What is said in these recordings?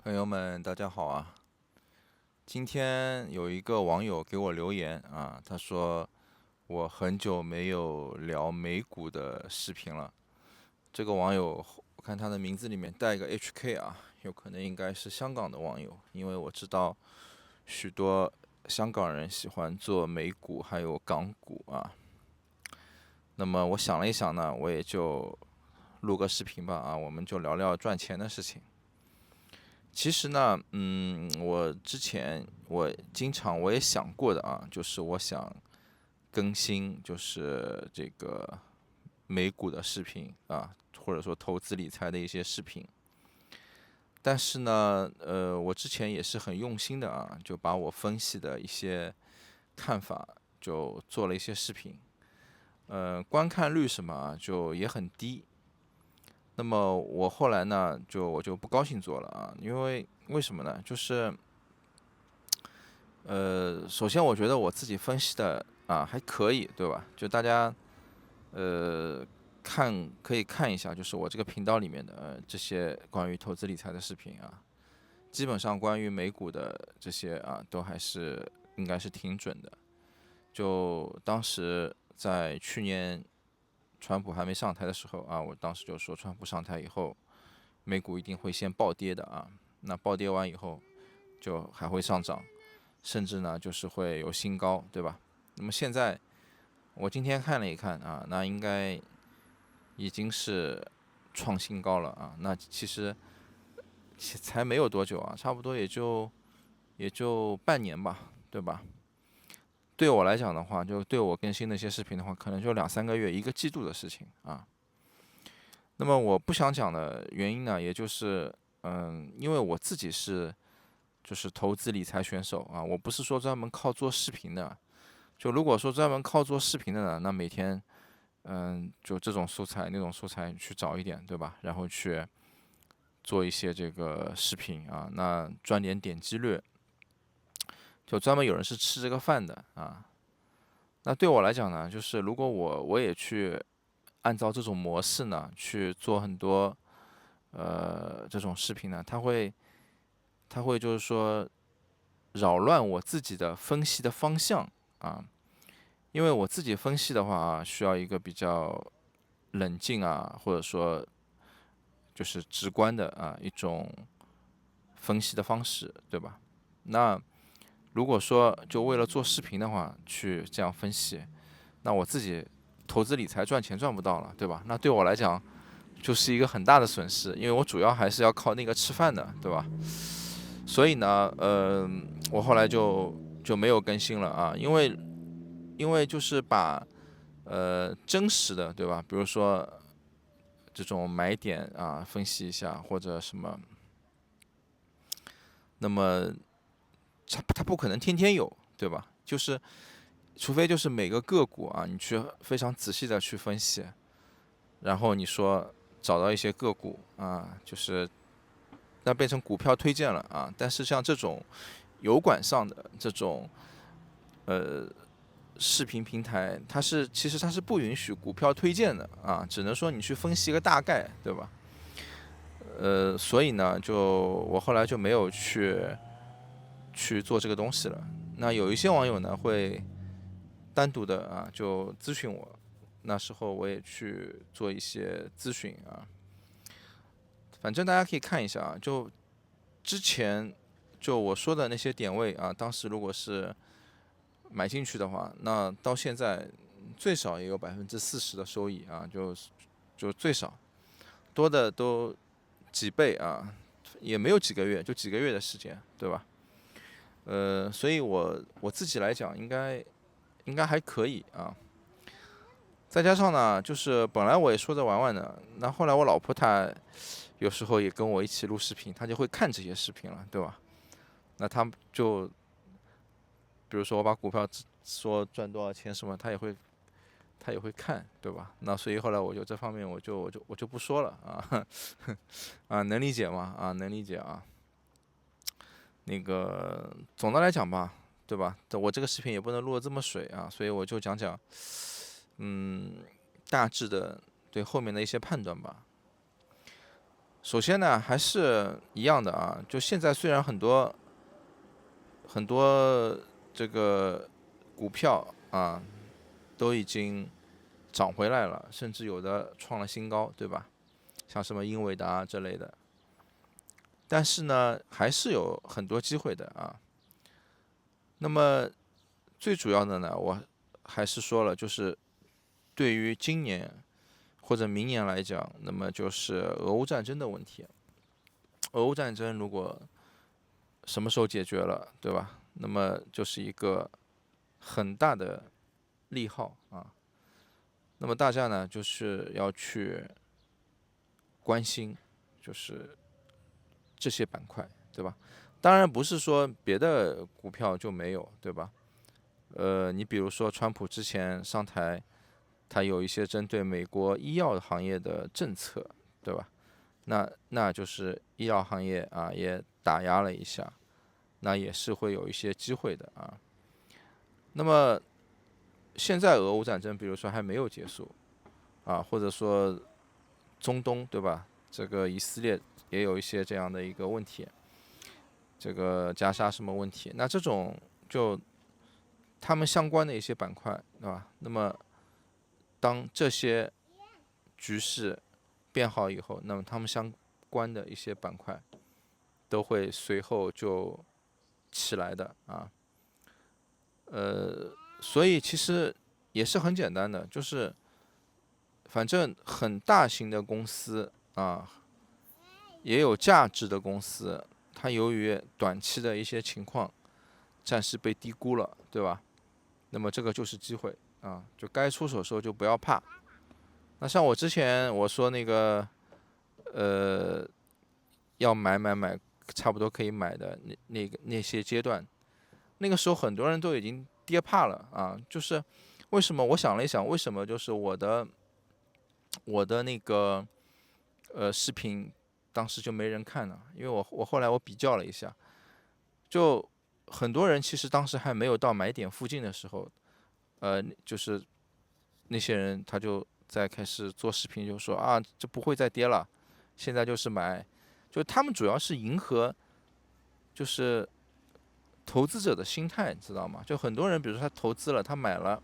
朋友们，大家好啊！今天有一个网友给我留言啊，他说我很久没有聊美股的视频了。这个网友我看他的名字里面带一个 HK 啊，有可能应该是香港的网友，因为我知道许多香港人喜欢做美股还有港股啊。那么我想了一想呢，我也就录个视频吧啊，我们就聊聊赚钱的事情。其实呢，我之前经常我也想过的啊，就是我想更新就是这个美股的视频啊，或者说投资理财的一些视频。但是呢，我之前也是很用心的啊，就把我分析的一些看法就做了一些视频，观看率什么啊就也很低。那么我后来呢，我就不高兴做了啊，因为为什么呢？就是首先我觉得我自己分析的啊还可以，对吧？就大家呃可以看一下，就是我这个频道里面的这些关于投资理财的视频啊，基本上关于美股的这些啊，都还是应该是挺准的。就当时在去年川普还没上台的时候啊，我当时就说川普上台以后，美股一定会先暴跌的啊，那暴跌完以后就还会上涨。甚至呢就是会有新高，对吧？那么现在我今天看了一看啊，那应该已经是创新高了啊。那其实才没有多久啊，差不多也就半年吧，对吧？对我来讲的话，就对我更新那些视频的话，可能就两三个月、一个季度的事情啊。那么我不想讲的原因呢，也就是因为我自己就是投资理财选手啊，我不是说专门靠做视频的。就如果说专门靠做视频的呢，那每天就这种素材那种素材去找一点，对吧？然后去做一些这个视频啊，那赚点点击率，就专门有人是吃这个饭的啊。那对我来讲呢，就是如果我也去按照这种模式呢去做很多这种视频呢，它会就是说扰乱我自己的分析的方向啊。因为我自己分析的话啊，需要一个比较冷静啊，或者说就是直观的啊一种分析的方式，对吧？那如果说就为了做视频的话去这样分析，那我自己投资理财赚钱赚不到了，对吧？那对我来讲就是一个很大的损失，因为我主要还是要靠那个吃饭的，对吧？所以呢，我后来就没有更新了啊，因为就是把真实的，对吧？比如说这种买点啊，分析一下或者什么，那么它不可能天天有，对吧？就是除非就是每个个股啊，你去非常仔细的去分析，然后你说找到一些个股啊，就是那变成股票推荐了啊。但是像这种油管上的这种呃视频平台，其实它是不允许股票推荐的啊，只能说你去分析个大概，对吧？所以呢，我后来就没有去做这个东西了。那有一些网友呢会单独的啊就咨询我，那时候我也去做一些咨询啊。反正大家可以看一下啊，就之前就我说的那些点位啊，当时如果是买进去的话，那到现在最少也有40%的收益啊，就最少，多的都几倍啊，也没有几个月，就几个月的时间，对吧？所以我自己来讲，应该还可以啊。再加上呢，就是本来我也说着玩玩的，那后来我老婆她有时候也跟我一起录视频，她就会看这些视频了，对吧？那她就比如说我把股票说赚多少钱什么，她也会看，对吧？那所以后来我就这方面我就不说了啊。啊，能理解吗？啊，能理解啊。那个总的来讲吧，对吧？我这个视频也不能录的这么水啊，所以我就讲讲，嗯，大致的对后面的一些判断吧。首先呢，还是一样的啊，就现在虽然很多这个股票啊都已经涨回来了，甚至有的创了新高，对吧？像什么英伟达之类的，但是呢，还是有很多机会的啊。那么最主要的呢，我还是说了，就是对于今年或者明年来讲，那么就是俄乌战争的问题。俄乌战争如果什么时候解决了，对吧？那么就是一个很大的利好啊。那么大家呢，就是要去关心，就是这些板块，对吧？当然不是说别的股票就没有，对吧？你比如说川普之前上台，他有一些针对美国医药行业的政策，对吧？那就是医药行业啊也打压了一下，那也是会有一些机会的啊。那么现在俄乌战争，比如说还没有结束啊，或者说中东，对吧？这个以色列也有一些这样的一个问题，这个加沙什么问题？那这种就他们相关的一些板块，对吧？那么当这些局势变好以后，那么他们相关的一些板块都会随后就起来的啊。所以其实也是很简单的，就是反正很大型的公司啊，也有价值的公司，它由于短期的一些情况暂时被低估了，对吧？那么这个就是机会啊，就该出手的时候就不要怕。那像我之前我说那个呃要买，差不多可以买的那些阶段，那个时候很多人都已经跌怕了啊。就是为什么？我想了一想，为什么就是我的那个视频当时就没人看呢？因为我后来我比较了一下，就很多人其实当时还没有到买点附近的时候，就是那些人他就在开始做视频，就说啊这不会再跌了，现在就是买，就他们主要是迎合就是投资者的心态，你知道吗？就很多人，比如说他投资了，他买了，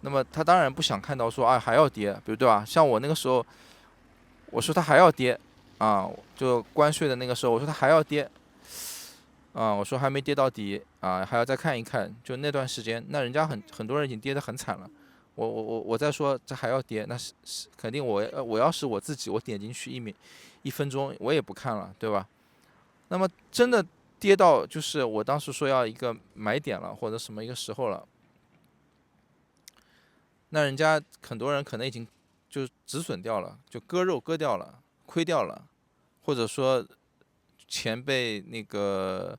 那么他当然不想看到说啊还要跌，比如对吧？像我那个时候，我说他还要跌，啊，就关税的那个时候，我说他还要跌，啊，我说还没跌到底啊，还要再看一看。就那段时间，那人家很多人已经跌得很惨了，我再说这还要跌，那是肯定我要是我自己，我点进去1分钟我也不看了，对吧？那么真的跌到就是我当时说要一个买点了，或者什么一个时候了，那人家很多人可能已经就止损掉了，就割肉割掉了，亏掉了，或者说钱被那个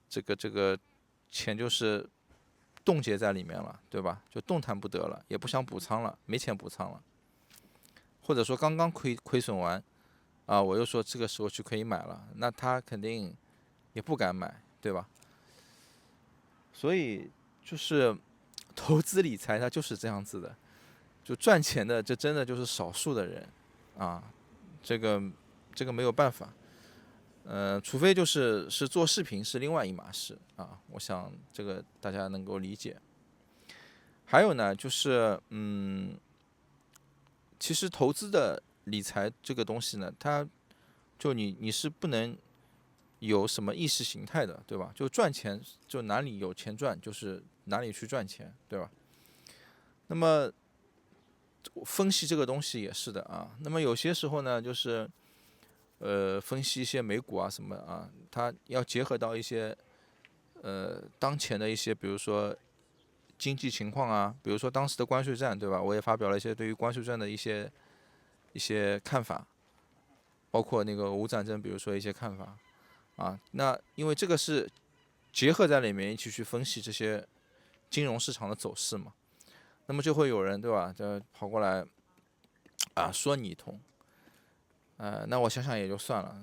这个钱就是冻结在里面了，对吧？就动弹不得了，也不想补仓了，没钱补仓了，或者说刚刚亏损完啊，我又说这个时候去可以买了，那他肯定也不敢买，对吧？所以就是投资理财它就是这样子的，就赚钱的这真的就是少数的人啊，这个这个没有办法，除非是做视频是另外一码事啊，我想这个大家能够理解。还有呢，就是其实投资的理财这个东西呢，它就你是不能有什么意识形态的，对吧？就赚钱就哪里有钱赚，就是哪里去赚钱，对吧？那么分析这个东西也是的啊。那么有些时候呢，就是分析一些美股啊什么啊，它要结合到一些当前的一些，比如说经济情况啊，比如说当时的关税战，对吧？我也发表了一些对于关税战的一些看法，包括那个俄乌战争，比如说一些看法啊。那因为这个是结合在里面一起去分析这些金融市场的走势嘛，那么就会有人对吧，就跑过来啊说你一通，那我想想也就算了，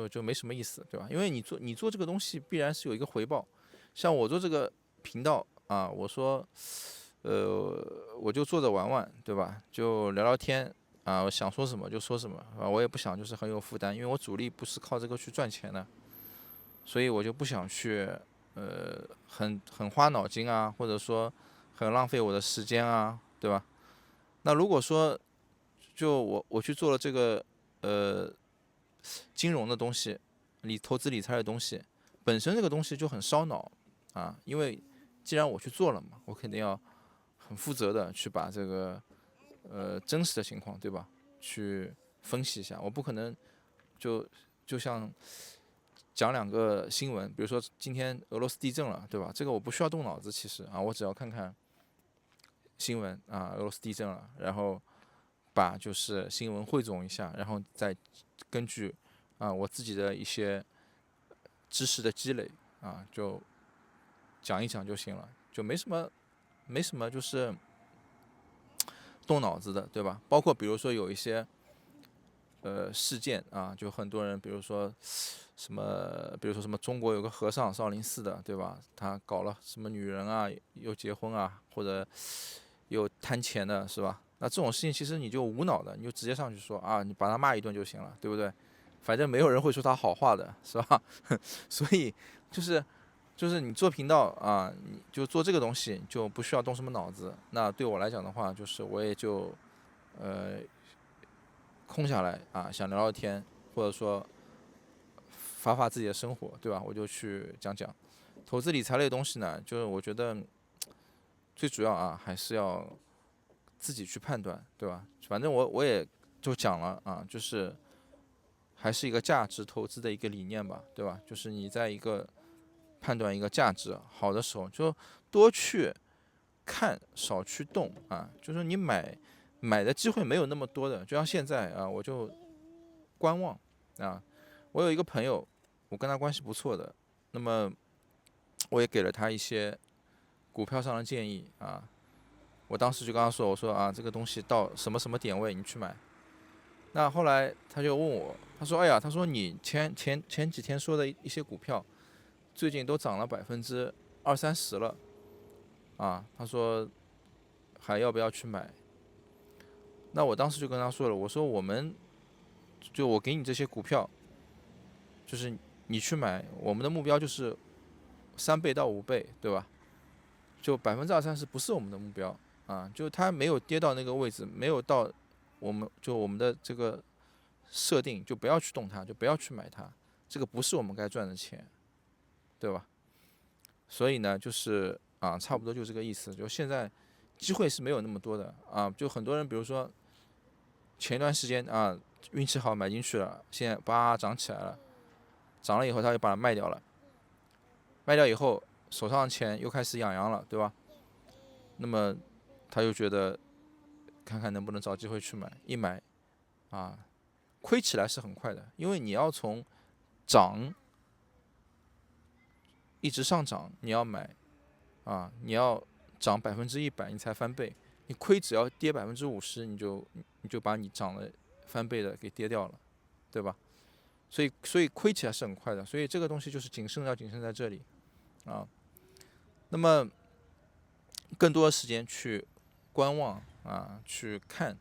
就没什么意思，对吧？因为你做这个东西必然是有一个回报，像我做这个频道啊，我说我就做着玩玩，对吧？就聊聊天啊，我想说什么就说什么啊，我也不想就是很有负担，因为我主力不是靠这个去赚钱的，所以我就不想去很花脑筋啊，或者说很浪费我的时间啊，对吧？那如果说就我去做了这个呃金融的东西，投资理财的东西，本身这个东西就很烧脑啊，因为既然我去做了嘛，我肯定要很负责的去把这个真实的情况，对吧？去分析一下，我不可能就像讲两个新闻，比如说今天俄罗斯地震了，对吧？这个我不需要动脑子，其实啊，我只要看看新闻啊，俄罗斯地震了，然后把就是新闻汇总一下，然后再根据我自己的一些知识的积累就讲一讲就行了，就没什么就是动脑子的，对吧？包括比如说有一些事件啊，就很多人比如说什么中国有个和尚少林寺的，对吧？他搞了什么女人啊，又结婚啊，或者又贪钱的，是吧？那这种事情其实你就无脑的，你就直接上去说啊，你把他骂一顿就行了，对不对？反正没有人会说他好话的，是吧？所以就是就是你做频道啊，你就做这个东西就不需要动什么脑子。那对我来讲的话，就是我也就呃空下来啊，想聊聊天，或者说发自己的生活，对吧？我就去讲讲投资理财类的东西呢，就是我觉得最主要还是要自己去判断，对吧？反正我也就讲了就是还是一个价值投资的一个理念吧，对吧？就是你在一个判断一个价值好的时候，就多去看，少去动就是你买的机会没有那么多的，就像现在我就观望啊。我有一个朋友，我跟他关系不错的，那么我也给了他一些股票上的建议我当时就跟他说，我说这个东西到什么什么点位你去买。那后来他就问我，他说，哎呀，他说你前几天说的一些股票，最近都涨了20%-30%了他说还要不要去买？那我当时就跟他说了，我说我给你这些股票，就是你去买，我们的目标就是3倍到5倍，对吧？就20%-30%不是我们的目标就它没有跌到那个位置，没有到我们的这个设定，就不要去动它，就不要去买它，这个不是我们该赚的钱，对吧？所以呢，就是差不多就这个意思。就现在机会是没有那么多的就很多人，比如说前一段时间运气好买进去了，现在涨起来了，涨了以后他就把它卖掉了，卖掉以后手上的钱又开始痒痒了，对吧？那么他又觉得看看能不能找机会去买，一买亏起来是很快的，因为你要从涨一直上涨，你要买你要涨100%你才翻倍，你亏只要跌50%，你就把你涨了翻倍的给跌掉了，对吧？所以亏起来是很快的，所以这个东西就是谨慎要谨慎在这里那么更多的时间去观望去看，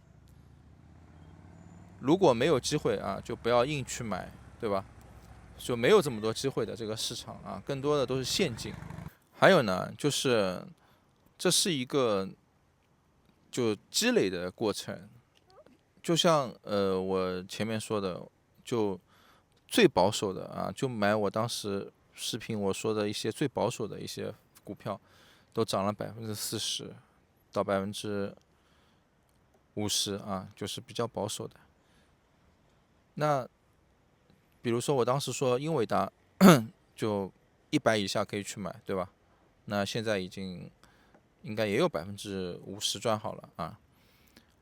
如果没有机会就不要硬去买，对吧？就没有这么多机会的这个市场更多的都是陷阱。还有呢，就是这是一个就积累的过程，就像我前面说的，就最保守的就买我当时视频我说的一些最保守的一些股票，都涨了40%到50%就是比较保守的。那比如说我当时说英伟达就100以下可以去买，对吧？那现在应该也有50%赚好了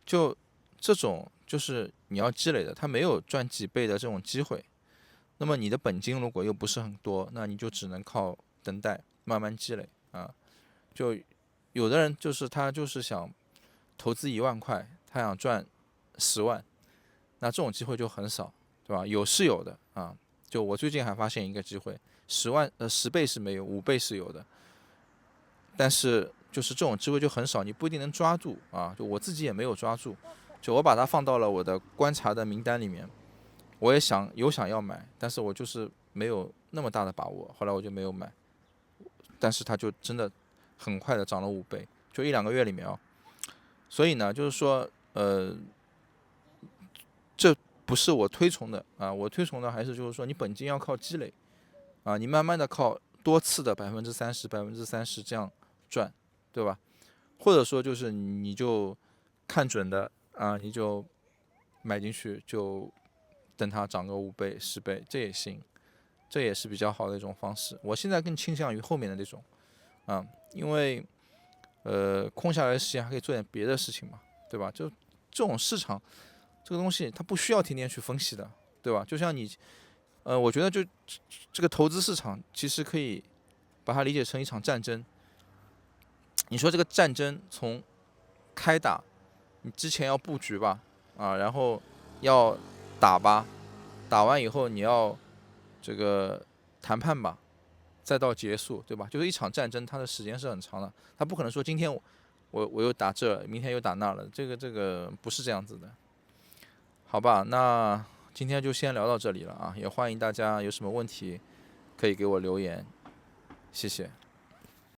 就这种就是你要积累的，它没有赚几倍的这种机会。那么你的本金如果又不是很多，那你就只能靠等待，慢慢积累就有的人就是他就是想投资10000块，他想赚10万，那这种机会就很少，对吧？有是有的就我最近还发现一个机会，10倍是没有，5倍是有的，但是就是这种机会就很少，你不一定能抓住就我自己也没有抓住，就我把它放到了我的观察的名单里面，我也想要买，但是我就是没有那么大的把握，后来我就没有买。但是它就真的很快的涨了5倍，就1、2个月里面哦。所以呢，就是说，这不是我推崇的啊，我推崇的还是就是说，你本金要靠积累啊，你慢慢的靠多次的30%、30%这样赚，对吧？或者说就是你就看准的啊，你就买进去，就等它涨个5倍、10倍，这也行，这也是比较好的一种方式。我现在更倾向于后面的那种啊，因为空下来的时间还可以做点别的事情嘛，对吧？就这种市场这个东西，它不需要天天去分析的，对吧？就像你，我觉得就这个投资市场其实可以把它理解成一场战争。你说这个战争从开打，你之前要布局吧，啊，然后要打吧，打完以后你要这个谈判吧，再到结束，对吧？就是一场战争，它的时间是很长的，它不可能说今天我又打这，明天又打那了，这个不是这样子的，好吧？那今天就先聊到这里了啊，也欢迎大家有什么问题可以给我留言，谢谢。